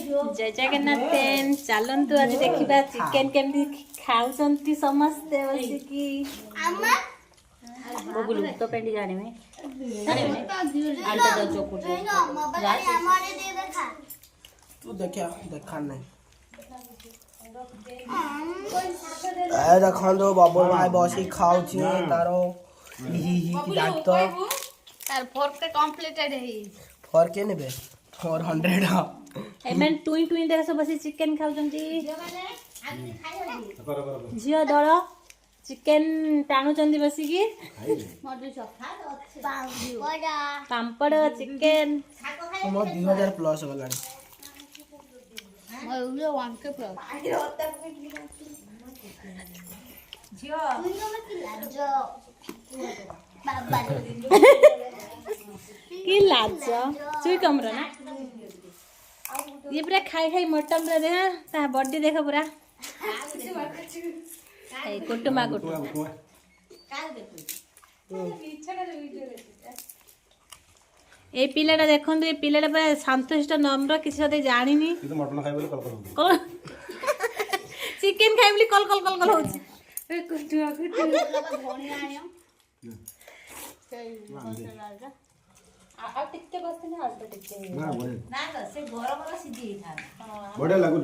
जय जगन्नाथ चलतु आज देखा चिकेन केमती खाऊंती समस्ते बसिकी बबुलू तो पेंडी जाने तू देखा नहीं देखो बबुल भाई बसी खाऊची तारो दांत तार फोर्क कंप्लीटेड है फॉर के नेबे 400 एमन टुई टुई देख सब बसी चिकेन खाऊंती झियो दल चिकेन टाणुचंदी बसिकी पापड़ चिकेन तुम 2000 प्लस गलानी की लाज चुई कमर ना ये पूरा खाई खाई मटन पूरा देखा ता बॉडी देखो पूरा ए कुटुमा कुटु ए पिलाटा देखंतु ए पिलाटा पूरा शांतशिष्ट नम्र किसी सते जानिनी मटन खाइ बोली कल चिकेन खाइ बोली कल कल कल कल होची ए कुटुमा कुटु भोणी आयो आ टिकटे बसते ना आलतो टिकटे ना ना से गरम सिद्धि था बढिया लागु